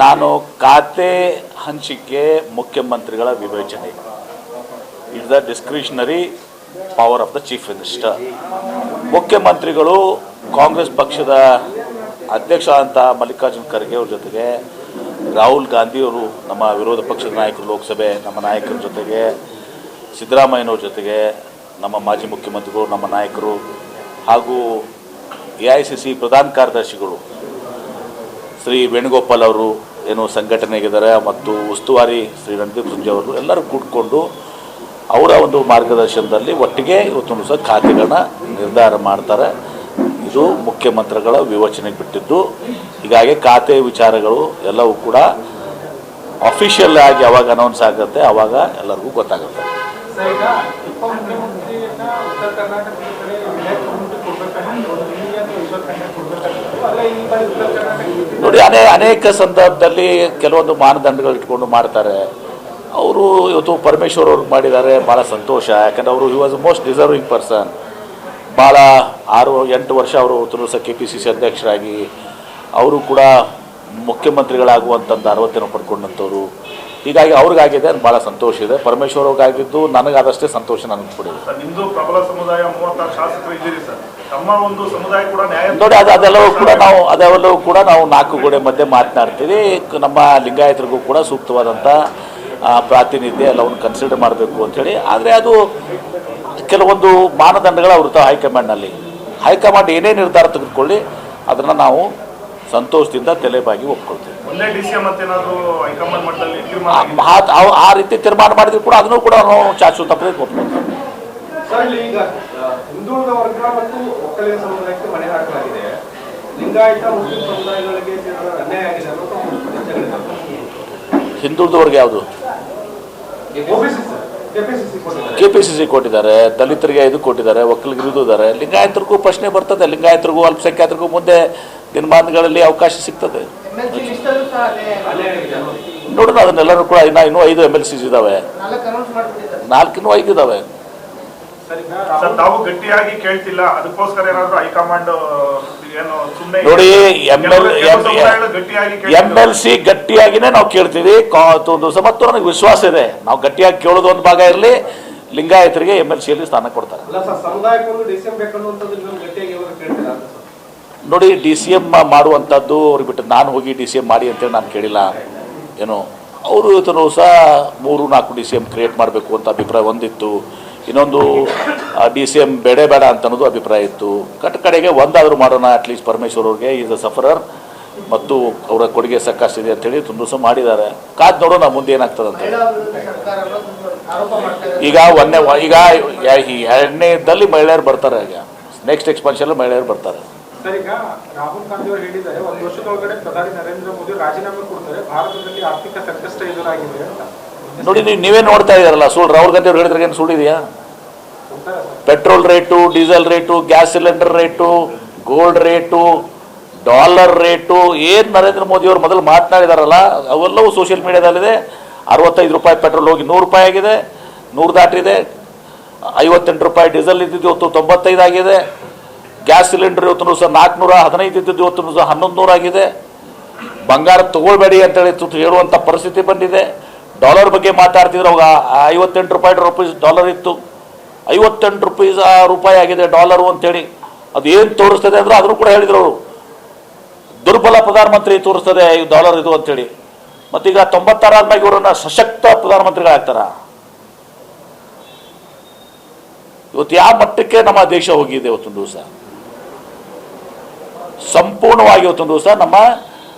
ನಾನು ಖಾತೆ ಹಂಚಿಕೆ ಮುಖ್ಯಮಂತ್ರಿಗಳ ವಿವೇಚನೆ. It's the discretionary power of the chief minister. ಮುಖ್ಯಮಂತ್ರಿಗಳು ಕಾಂಗ್ರೆಸ್ ಪಕ್ಷದ ಅಧ್ಯಕ್ಷ ಅಂತ ಮಲ್ಲಿಕಾರ್ಜುನ್ ಖರ್ಗೆ ಅವ್ರ ಜೊತೆಗೆ, ರಾಹುಲ್ ಗಾಂಧಿಯವರು ನಮ್ಮ ವಿರೋಧ ಪಕ್ಷದ ನಾಯಕರು, ಲೋಕಸಭೆ ನಮ್ಮ ನಾಯಕರ ಜೊತೆಗೆ, ಸಿದ್ದರಾಮಯ್ಯನವ್ರ ಜೊತೆಗೆ, ನಮ್ಮ ಮಾಜಿ ಮುಖ್ಯಮಂತ್ರಿಗಳು, ನಮ್ಮ ನಾಯಕರು ಹಾಗೂ AICC ಪ್ರಧಾನ ಕಾರ್ಯದರ್ಶಿಗಳು ಶ್ರೀ ವೇಣುಗೋಪಾಲ್ ಅವರು ಏನು ಸಂಘಟನೆಗಿದ್ದಾರೆ ಮತ್ತು ಉಸ್ತುವಾರಿ ಶ್ರೀ ರಣದೀಪ್ ಸುರ್ಜೇವಾಲ ಅವರು ಎಲ್ಲರೂ ಕೂಡಿಕೊಂಡು ಅವರ ಒಂದು ಮಾರ್ಗದರ್ಶನದಲ್ಲಿ ಒಟ್ಟಿಗೆ ಇವತ್ತೊಂದು ಸಹ ಖಾತೆಗಳನ್ನ ನಿರ್ಧಾರ ಮಾಡ್ತಾರೆ. ಇದು ಮುಖ್ಯಮಂತ್ರಿಗಳ ವಿವೇಚನೆಗೆ ಬಿಟ್ಟಿದ್ದು. ಹೀಗಾಗಿ ಖಾತೆ ವಿಚಾರಗಳು ಎಲ್ಲವೂ ಕೂಡ ಅಫಿಷಿಯಲ್ ಆಗಿ ಯಾವಾಗ ಅನೌನ್ಸ್ ಆಗುತ್ತೆ ಆವಾಗ ಎಲ್ಲರಿಗೂ ಗೊತ್ತಾಗುತ್ತೆ. ನೋಡಿ, ಅನೇಕ ಸಂದರ್ಭದಲ್ಲಿ ಕೆಲವೊಂದು ಮಾನದಂಡಗಳು ಇಟ್ಕೊಂಡು ಮಾಡ್ತಾರೆ. ಅವರು ಇವತ್ತು ಪರಮೇಶ್ವರ್ ಅವ್ರಿಗೆ ಮಾಡಿದ್ದಾರೆ, ಭಾಳ ಸಂತೋಷ. ಯಾಕಂದರೆ ಅವರು ವಾಸ್ ಮೋಸ್ಟ್ ಡಿಸರ್ವಿಂಗ್ ಪರ್ಸನ್. ಭಾಳ 6-8 ವರ್ಷ ಅವರು ಸಹ KPCC ಅಧ್ಯಕ್ಷರಾಗಿ ಅವರು ಕೂಡ ಮುಖ್ಯಮಂತ್ರಿಗಳಾಗುವಂಥದ್ದು 60 ಪಡ್ಕೊಂಡಂಥವ್ರು. ಹೀಗಾಗಿ ಅವ್ರಿಗಾಗಿದೆ, ಅದು ಭಾಳ ಸಂತೋಷ ಇದೆ. ಪರಮೇಶ್ವರ್ ಅವ್ರಿಗಾಗಿದ್ದು ನನಗಾದಷ್ಟೇ ಸಂತೋಷ ನನಗೆ ಕೊಡಿದೆ. ನಿಮ್ಮದು ಪ್ರಬಲ ಸಮುದಾಯ, 36 ಶಾಸಕರು ಇದ್ದೀರಿ ಸರ್. ತಮ್ಮ ಒಂದು ಸಮುದಾಯ ಕೂಡ ನ್ಯಾಯ ನೋಡಿ, ಅದೆಲ್ಲವೂ ಕೂಡ ನಾವು 4 ಗೋಡೆ ಮಧ್ಯೆ ಮಾತನಾಡ್ತೀವಿ. ನಮ್ಮ ಲಿಂಗಾಯತರಿಗೂ ಕೂಡ ಸೂಕ್ತವಾದಂಥ ಪ್ರಾತಿನಿಧ್ಯ ಎಲ್ಲವನ್ನು ಕನ್ಸಿಡರ್ ಮಾಡಬೇಕು ಅಂಥೇಳಿ. ಆದರೆ ಅದು ಕೆಲವೊಂದು ಮಾನದಂಡಗಳು ಅವ್ರ ಹೈಕಮಾಂಡ್ನಲ್ಲಿ. ಹೈಕಮಾಂಡ್ ಏನೇ ನಿರ್ಧಾರ ತೆಗೆದುಕೊಳ್ಳಿ ಅದನ್ನು ನಾವು ಸಂತೋಷದಿಂದ ತಲೆಬಾಗಿ ಒಪ್ಕೊಳ್ತೀವಿ. ಆ ರೀತಿ ತೀರ್ಮಾನ ಮಾಡಿದ್ರು ಕೂಡ ಅದನ್ನು ಕೂಡ ನಾವು ಶಾಶ್ವತವಾಗಿ ಒಪ್ಕೊಳ್ತೀವಿ. ಹಿಂದುಳಿದ ವರ್ಗ ಮತ್ತು ಒಕ್ಕಲಿಗ ಸಮುದಾಯಕ್ಕೆ ಮನೆ ಹಾಕಲಾಗಿದೆ, ಲಿಂಗಾಯತ ಮುಸ್ಲಿಂ ಸಮುದಾಯಗಳಿಗೆ ಅನ್ಯಾಯ ಆಗಿದೆ ಅನ್ನೋ ಹಿಂದುಳಿದ ವರ್ಗ ಯಾವುದು? KPCC ಕೊಟ್ಟಿದ್ದಾರೆ, ದಲಿತರಿಗೆ ಇದು ಕೊಟ್ಟಿದ್ದಾರೆ, ಒಕ್ಕಲಿಗರಿಗೂ ಇದ್ದಾರೆ. ಲಿಂಗಾಯತರಿಗೂ ಪ್ರಶ್ನೆ ಬರ್ತದೆ. ಲಿಂಗಾಯತರಿಗೂ ಅಲ್ಪಸಂಖ್ಯಾತರಿಗೂ ಮುಂದೆ ದಿನಮಾನಗಳಲ್ಲಿ ಅವಕಾಶ ಸಿಗ್ತದೆ. ನೋಡೋಣ, ಅದನ್ನೆಲ್ಲರೂ ಕೂಡ ಇನ್ನೂ 5 MLCs ಇದ್ದಾವೆ, 4 ಇದ್ದಾವೆ. ತಾವು ಗಟ್ಟಿಯಾಗಿ ಕೇಳ್ತಿಲ್ಲ, ಅದಕ್ಕೋಸ್ಕರ ಏನಾದರೂ ಹೈಕಮಾಂಡ್ ನೋಡಿ, MLC ಗಟ್ಟಿಯಾಗಿನೇ ನಾವು ಕೇಳ್ತೀವಿ. ಮತ್ತು ನನಗೆ ವಿಶ್ವಾಸ ಇದೆ, ನಾವು ಗಟ್ಟಿಯಾಗಿ ಕೇಳೋದು ಒಂದು ಭಾಗ ಇರಲಿ, ಲಿಂಗಾಯತರಿಗೆ MLCಯಲ್ಲಿ ಸ್ಥಾನ ಕೊಡ್ತಾರೆ. ನೋಡಿ, DCM ಮಾಡುವಂಥದ್ದು ಅವ್ರಿಗೆ ಬಿಟ್ಟು ನಾನು ಹೋಗಿ DCM ಮಾಡಿ ಅಂತೇಳಿ ನಾನು ಕೇಳಿಲ್ಲ. ಏನು ಅವರು ಇವತ್ತು ಸಹ 3-4 DCM ಕ್ರಿಯೇಟ್ ಮಾಡಬೇಕು ಅಂತ ಅಭಿಪ್ರಾಯ ಒಂದಿತ್ತು. ಇನ್ನೊಂದು DCM ಬೇಡ ಅಂತ ಅನ್ನೋದು ಅಭಿಪ್ರಾಯ ಇತ್ತು. ಕಡೆಗೆ ಒಂದಾದರೂ ಮಾಡೋಣ, ಅಟ್ಲೀಸ್ಟ್ ಪರಮೇಶ್ವರ್ ಅವ್ರಿಗೆ ಈಸ್ ಅ ಸಫರರ್ ಮತ್ತು ಅವರ ಕೊಡುಗೆ ಸಾಕಷ್ಟಿದೆ ಅಂತೇಳಿ ತುಂಬ ಮಾಡಿದ್ದಾರೆ. ಕಾದ್ ನೋಡೋಣ ಮುಂದೆ ಏನಾಗ್ತದೆ ಅಂತ. ಈಗ 2ನೇದಲ್ಲಿ ಮಹಿಳೆಯರು ಬರ್ತಾರೆ. ಈಗ ನೆಕ್ಸ್ಟ್ ಎಕ್ಸ್ಪಾನ್ಷನ್ ಮಹಿಳೆಯರು ಬರ್ತಾರೆ. ರಾಹುಲ್ ಗಾಂಧಿ ಅವರು ಹೇಳಿದ್ದಾರೆ, 1 ವರ್ಷದೊಳಗಡೆ ಪ್ರಧಾನಿ ನರೇಂದ್ರ ಮೋದಿ ರಾಜೀನಾಮೆ ಕೊಡ್ತಾರೆ, ಭಾರತದಲ್ಲಿ ಆರ್ಥಿಕ ಸಂಕಷ್ಟ ಎದುರಾಗಿದೆ ಅಂತ. ನೋಡಿ, ನೀವೇ ನೋಡ್ತಾ ಇದ್ದಾರಲ್ಲ, ಸುಳ್ಳು ರಾಹುಲ್ ಗಾಂಧಿ ಅವ್ರು ಹೇಳಿದ್ರೆ ಏನು ಸುಳ್ಳಿದೆಯಾ? Petrol rate, diesel rate, gas cylinder rate, gold rate, dollar rate, ಏನು ನರೇಂದ್ರ ಮೋದಿ ಅವರು ಮೊದಲು ಮಾತನಾಡಿದಾರಲ್ಲ ಅವೆಲ್ಲವೂ ಸೋಷಿಯಲ್ ಮೀಡಿಯಾದಲ್ಲಿದೆ. 65 ರೂಪಾಯಿ ಪೆಟ್ರೋಲ್ ಹೋಗಿ 100 ರೂಪಾಯಿ ಆಗಿದೆ, 100 ದಾಟಿದೆ. 58 ರೂಪಾಯಿ ಡೀಸೆಲ್ ಇದ್ದಿದ್ದು ಇವತ್ತು 95 ಆಗಿದೆ. ಗ್ಯಾಸ್ ಸಿಲಿಂಡರ್ ಇವತ್ತು ಸಹ 415 ಇದ್ದಿದ್ದು ಇವತ್ತು ಸಹ 1100 ಆಗಿದೆ. ಬಂಗಾರ ತಗೊಳ್ಬೇಡಿ ಅಂತೇಳಿ ಹೇಳುವಂಥ ಪರಿಸ್ಥಿತಿ ಬಂದಿದೆ. ಡಾಲರ್ ಬಗ್ಗೆ ಮಾತಾಡ್ತಿದ್ರೆ ಅವಾಗ 58 ರೂಪಾಯಿ ಡಾಲರ್ ಇತ್ತು, 58 ರೂಪಾಯಿ ಆಗಿದೆ ಡಾಲರು ಅಂತೇಳಿ. ಅದು ಏನು ತೋರಿಸ್ತದೆ ಅಂದ್ರೆ ಅದನ್ನು ಕೂಡ ಹೇಳಿದ್ರು ಅವರು, ದುರ್ಬಲ ಪ್ರಧಾನಮಂತ್ರಿ ತೋರಿಸ್ತದೆ ಈ ಡಾಲರ್ ಇದು ಅಂತೇಳಿ. ಮತ್ತೀಗ 96 ಆದ್ಮೇಲೆ ಇವರನ್ನ ಸಶಕ್ತ ಪ್ರಧಾನಮಂತ್ರಿಗಳಾಗ್ತಾರ. ಇವತ್ತು ಯಾವ ಮಟ್ಟಕ್ಕೆ ನಮ್ಮ ದೇಶ ಹೋಗಿದೆ. ಇವತ್ತೊಂದು ದಿವಸ ಸಂಪೂರ್ಣವಾಗಿ ಇವತ್ತೊಂದು ದಿವಸ ನಮ್ಮ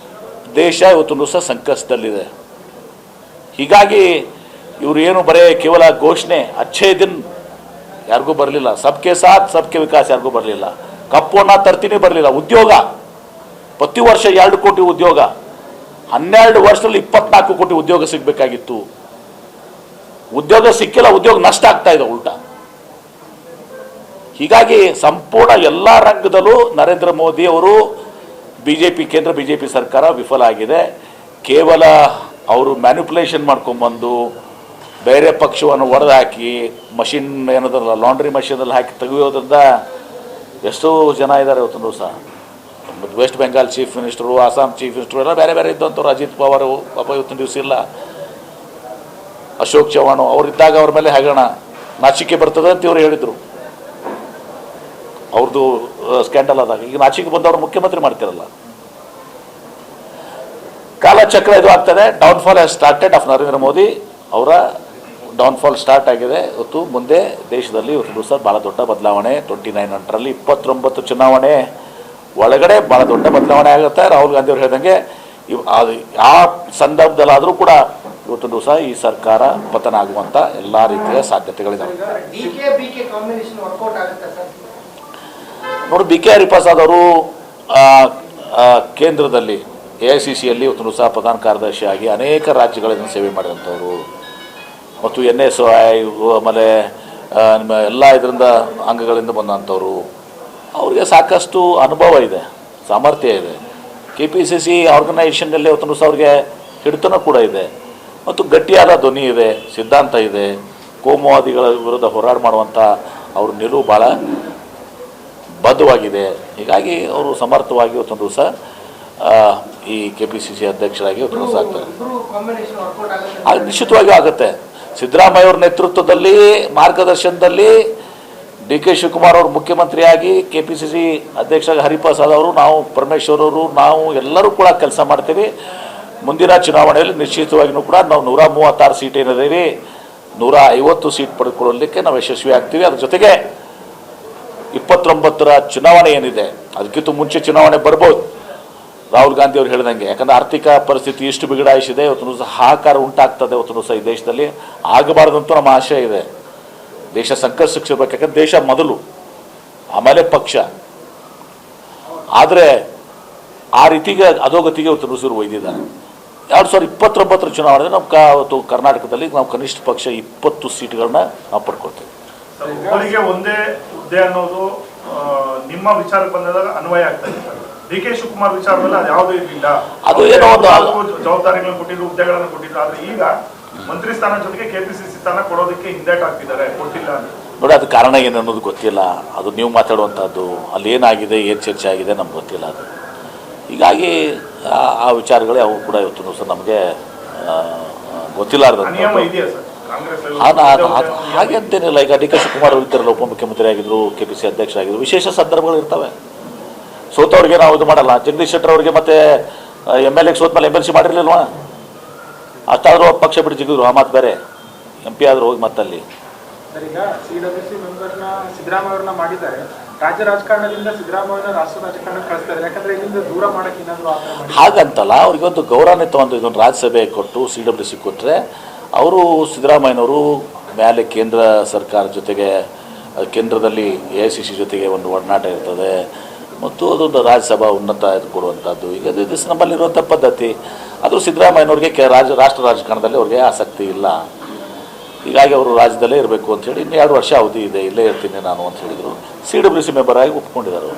ದೇಶ ಇವತ್ತೊಂದು ದಿವಸ ಸಂಕಷ್ಟದಲ್ಲಿದೆ. ಹೀಗಾಗಿ ಇವರು ಏನು ಬರೇ ಕೇವಲ ಘೋಷಣೆ, ಅಚ್ಚೇ ದಿನ್ ಯಾರಿಗೂ ಬರಲಿಲ್ಲ, ಸಬ್ಕೆ ಸಾಥ್ ಸಬ್ಕೆ ವಿಕಾಸ್ ಯಾರಿಗೂ ಬರಲಿಲ್ಲ, ಕಪ್ಪೋಣ ತರ್ತೀನಿ ಬರಲಿಲ್ಲ. ಉದ್ಯೋಗ ಪ್ರತಿ ವರ್ಷ 2 ಕೋಟಿ ಉದ್ಯೋಗ, 12 ವರ್ಷದಲ್ಲಿ 24 ಕೋಟಿ ಉದ್ಯೋಗ ಸಿಗಬೇಕಾಗಿತ್ತು. ಉದ್ಯೋಗ ಸಿಕ್ಕಿಲ್ಲ, ಉದ್ಯೋಗ ನಷ್ಟ ಆಗ್ತಾ ಇದೆ ಉಲ್ಟಾ. ಹೀಗಾಗಿ ಸಂಪೂರ್ಣ ಎಲ್ಲ ರಂಗದಲ್ಲೂ ನರೇಂದ್ರ ಮೋದಿ ಅವರು ಕೇಂದ್ರ BJP ಸರ್ಕಾರ ವಿಫಲ ಆಗಿದೆ. ಕೇವಲ ಅವರು ಮ್ಯಾನಿಪುಲೇಷನ್ ಮಾಡ್ಕೊಂಡ್ಬಂದು ಬೇರೆ ಪಕ್ಷವನ್ನು ಒಡೆದು ಹಾಕಿ ಮಷಿನ್ ಏನದಲ್ಲ ಲಾಂಡ್ರಿ ಮಷೀನಲ್ಲಿ ಹಾಕಿ ತೆಗೆಯೋದ್ರಿಂದ ಎಷ್ಟೋ ಜನ ಇದ್ದಾರೆ ಇವತ್ತೊಂದು ದಿವಸ. ಮತ್ತು West Bengal chief minister, Assam chief minister ಎಲ್ಲ ಬೇರೆ ಬೇರೆ ಇದ್ದಂಥವ್ರು. ಅಜಿತ್ ಪವಾರ್ ಪಾಪ ಇವತ್ತಿನ ದಿವಸ ಇಲ್ಲ, ಅಶೋಕ್ ಚವ್ಹಾಣ್ ಅವರಿದ್ದಾಗ ಅವ್ರ ಮೇಲೆ ಹಗರಣ ನಾಚಿಕೆ ಬರ್ತದೆ ಅಂತ ಇವರು ಹೇಳಿದರು. ಅವ್ರದ್ದು ಸ್ಕ್ಯಾಂಡಲ್ ಆದಾಗ ಈಗ ನಾಚಿಕೆ ಬಂದವರು ಮುಖ್ಯಮಂತ್ರಿ ಮಾಡ್ತಿರಲ್ಲ. ಕಾಲಚಕ್ರ ಇದು ಆಗ್ತದೆ. Downfall has started of Narendra Modi. ಅವರ ಡೌನ್ಫಾಲ್ ಸ್ಟಾರ್ಟ್ ಆಗಿದೆ. ಇವತ್ತು ಮುಂದೆ ದೇಶದಲ್ಲಿ ಇವತ್ತು ದಿವಸ ಭಾಳ ದೊಡ್ಡ ಬದಲಾವಣೆ. 29 29 ಚುನಾವಣೆ ಒಳಗಡೆ ಭಾಳ ದೊಡ್ಡ ಬದಲಾವಣೆ ಆಗುತ್ತೆ. ರಾಹುಲ್ ಗಾಂಧಿ ಅವರು ಹೇಳ್ದಂಗೆ ಆ ಸಂದರ್ಭದಲ್ಲಾದರೂ ಕೂಡ ಇವತ್ತು ದಿವಸ ಈ ಸರ್ಕಾರ ಪತನ ಆಗುವಂಥ ಎಲ್ಲ ರೀತಿಯ ಸಾಧ್ಯತೆಗಳಿದ್ದಾವೆ. ನೋಡಿ, BK ಹರಿಪ್ರಸಾದ್ ಅವರು ಕೇಂದ್ರದಲ್ಲಿ AICCಯಲ್ಲಿ ಇವತ್ತು ದಿವಸ ಪ್ರಧಾನ ಕಾರ್ಯದರ್ಶಿಯಾಗಿ ಅನೇಕ ರಾಜ್ಯಗಳನ್ನು ಸೇವೆ ಮಾಡಿದಂಥವ್ರು ಮತ್ತು NSY ಆಮೇಲೆ ನಿಮ್ಮ ಎಲ್ಲ ಇದರಿಂದ ಅಂಗಗಳಿಂದ ಬಂದಂಥವ್ರು. ಅವ್ರಿಗೆ ಸಾಕಷ್ಟು ಅನುಭವ ಇದೆ, ಸಾಮರ್ಥ್ಯ ಇದೆ. KPCC ಆರ್ಗನೈಸೇಷನ್ನಲ್ಲಿ ಇವತ್ತು ದಿವಸ ಅವ್ರಿಗೆ ಹಿಡಿತನೂ ಕೂಡ ಇದೆ ಮತ್ತು ಗಟ್ಟಿಯಾದ ಧ್ವನಿ ಇದೆ, ಸಿದ್ಧಾಂತ ಇದೆ. ಕೋಮುವಾದಿಗಳ ವಿರುದ್ಧ ಹೋರಾಟ ಮಾಡುವಂಥ ಅವ್ರ ನಿಲುವು ಭಾಳ ಬದ್ಧವಾಗಿದೆ. ಹೀಗಾಗಿ ಅವರು ಸಮರ್ಥವಾಗಿ ಇವತ್ತೊಂದು ದಿವಸ ಈ KPCC ಅಧ್ಯಕ್ಷರಾಗಿ ಇವತ್ತು ದಿವಸ ಆಗ್ತಾರೆ. ಅದು ನಿಶ್ಚಿತವಾಗಿ ಆಗುತ್ತೆ. ಸಿದ್ದರಾಮಯ್ಯ ಅವ್ರ ನೇತೃತ್ವದಲ್ಲಿ ಮಾರ್ಗದರ್ಶನದಲ್ಲಿ DK ಶಿವಕುಮಾರ್ ಅವರು ಮುಖ್ಯಮಂತ್ರಿಯಾಗಿ KPCC ಅಧ್ಯಕ್ಷರಾಗಿ ಹರಿಪ್ರಸಾದ್ ಅವರು, ನಾವು ಪರಮೇಶ್ವರ್ ಅವರು, ನಾವು ಎಲ್ಲರೂ ಕೂಡ ಕೆಲಸ ಮಾಡ್ತೀವಿ. ಮುಂದಿನ ಚುನಾವಣೆಯಲ್ಲಿ ನಿಶ್ಚಿತವಾಗಿಯೂ ಕೂಡ ನಾವು 136 ಸೀಟ್ ಏನಿದ್ದೀವಿ 150 ಸೀಟ್ ಪಡೆದುಕೊಳ್ಳಲಿಕ್ಕೆ ನಾವು ಯಶಸ್ವಿ ಆಗ್ತೀವಿ. ಅದ್ರ ಜೊತೆಗೆ 29ರ ಚುನಾವಣೆ ಏನಿದೆ ಅದಕ್ಕಿಂತ ಮುಂಚೆ ಚುನಾವಣೆ ಬರ್ಬೋದು, ರಾಹುಲ್ ಗಾಂಧಿ ಅವರು ಹೇಳಿದಂಗೆ. ಯಾಕಂದರೆ ಆರ್ಥಿಕ ಪರಿಸ್ಥಿತಿ ಇಷ್ಟು ಬಿಗಡಾಯಿಸಿದೆ. ಇವತ್ತು ದಿವಸ ಹಾಹಾಕಾರ ಉಂಟಾಗ್ತದೆ. ಇವತ್ತು ದಿವಸ ಈ ದೇಶದಲ್ಲಿ ಆಗಬಾರ್ದಂತೂ ನಮ್ಮ ಆಶಯ ಇದೆ. ದೇಶ ಸಂಕಷ್ಟಕ್ಕೆ ಸಿಗಬೇಕು. ಯಾಕಂದ್ರೆ ದೇಶ ಮೊದಲು, ಆಮೇಲೆ ಪಕ್ಷ. ಆದರೆ ಆ ರೀತಿಗೆ ಅಧೋಗತಿಗೆ ಇವತ್ತು ದಿವಸ ಒಯ್ದಿದ್ದಾರೆ. 2029ರ ಚುನಾವಣೆ ನಾವು ಕರ್ನಾಟಕದಲ್ಲಿ ನಾವು ಕನಿಷ್ಠ ಪಕ್ಷ 20 ಸೀಟ್ಗಳನ್ನ ನಾವು ಪಡ್ಕೊಳ್ತೇವೆ. ಒಬ್ಬರಿಗೆ ಒಂದೇ ಹುದ್ದೆ ಅನ್ನೋದು ನಿಮ್ಮ ವಿಚಾರಕ್ಕೆ ಬಂದಾಗ ಅನ್ವಯ ಆಗ್ತಾ ಇದೆ. DK ಶಿವಕುಮಾರ್ ವಿಚಾರದಲ್ಲಿ ಅದು ಯಾವುದೂ ಇರಲಿಲ್ಲ. ಅದು ಏನೋ ಒಂದು ಜವಾಬ್ದಾರಿಗಳನ್ನು ಕೊಟ್ಟಿದ್ರು, ಹುದ್ದೆಗಳನ್ನು ಕೊಟ್ಟಿದ್ರು. ಆದ್ರೆ ಈಗ ಮಂತ್ರಿ ಸ್ಥಾನ ಜೊತೆಗೆ KPCC ಸ್ಥಾನ ಕೊಡೋದಕ್ಕೆ ಹಿಂದೇಟ್ ಆಗ್ತಿದ್ದಾರೆ, ಕೊಟ್ಟಿಲ್ಲ ನೋಡಿ. ಅದು ಕಾರಣ ಏನು ಅನ್ನೋದು ಗೊತ್ತಿಲ್ಲ. ಅದು ನೀವು ಮಾತಾಡುವಂಥದ್ದು, ಅಲ್ಲಿ ಏನಾಗಿದೆ, ಏನು ಚರ್ಚೆ ಆಗಿದೆ ನಮ್ಗೆ ಗೊತ್ತಿಲ್ಲ. ಅದು ಹೀಗಾಗಿ ಆ ವಿಚಾರಗಳೇ ಅವು ಕೂಡ ಇವತ್ತು ದಿವಸ ನಮಗೆ ಗೊತ್ತಿಲ್ಲಾರ್ದು. ಹಾಗೆ ಅಂತೇನಿಲ್ಲ. ಈಗ DK ಶಿವಕುಮಾರ್ ಅವರು ಇದ್ದಾರಲ್ಲ, ಉಪಮುಖ್ಯಮಂತ್ರಿ ಆಗಿದ್ರು, KPCC ಅಧ್ಯಕ್ಷರಾಗಿದ್ರು. ವಿಶೇಷ ಸಂದರ್ಭಗಳು ಇರ್ತವೆ. ಸೋತವ್ರಿಗೆ ನಾವು ಇದು ಮಾಡಲ್ಲ. ಜಗದೀಶ್ ಶೆಟ್ಟರ್ ಅವರಿಗೆ ಮತ್ತೆ MLA ಸೋತ್ಮೇಲೆ MLC ಮಾಡಿರಲಿಲ್ವಾ? ಅಷ್ಟಾದರೂ ಪಕ್ಷ ಬಿಟ್ಟು ಜಿಗಿದ್ರು. ಆ ಮಾತು ಬೇರೆ. MP ಆದರೂ ಹೋಗಿ ಮತ್ತಲ್ಲಿ ಈಗ CWC ಮೆಂಬರ್ನ ಸಿದ್ದರಾಮಯ್ಯ ಅವ್ರನ್ನ ಮಾಡಿದ್ದಾರೆ. ರಾಜ್ಯ ರಾಜಕಾರಣದಿಂದ ಸಿದ್ದರಾಮಯ್ಯನ ರಾಷ್ಟ್ರ ರಾಜಕಾರಣ ಕಳಿಸ್ತಾರೆ. ಯಾಕಂದ್ರೆ ಇಲ್ಲಿಂದ ದೂರ ಮಾಡಕ್ಕೆ ಏನಾದರೂ ಹಾಗಂತಲ್ಲ. ಅವ್ರಿಗೆ ಒಂದು ಗೌರವಾನ್ವಿತ ಇದೊಂದು ರಾಜ್ಯಸಭೆ ಕೊಟ್ಟು CWC ಕೊಟ್ಟರೆ ಅವರು ಸಿದ್ದರಾಮಯ್ಯನವರು ಮೇಲೆ ಕೇಂದ್ರ ಸರ್ಕಾರ ಜೊತೆಗೆ ಕೇಂದ್ರದಲ್ಲಿ AICC ಜೊತೆಗೆ ಒಂದು ಒಡನಾಟ ಇರ್ತದೆ ಮತ್ತು ಅದೊಂದು ರಾಜ್ಯಸಭಾ ಉನ್ನತ ಇದು ಕೊಡುವಂಥದ್ದು. ಈಗ ಇದು ನಮ್ಮಲ್ಲಿರುವಂಥ ಪದ್ಧತಿ. ಅದು ಸಿದ್ದರಾಮಯ್ಯನವ್ರಿಗೆ ರಾಷ್ಟ್ರ ರಾಜಕಾರಣದಲ್ಲಿ ಅವ್ರಿಗೆ ಆಸಕ್ತಿ ಇಲ್ಲ. ಹೀಗಾಗಿ ಅವರು ರಾಜ್ಯದಲ್ಲೇ ಇರಬೇಕು ಅಂಥೇಳಿ ಇನ್ನು 2 ವರ್ಷ ಅವಧಿ ಇದೆ, ಇಲ್ಲೇ ಇರ್ತೀನಿ ನಾನು ಅಂತ ಹೇಳಿದರು. CWC ಮೆಂಬರ್ ಆಗಿ ಒಪ್ಕೊಂಡಿದ್ದಾರೆ.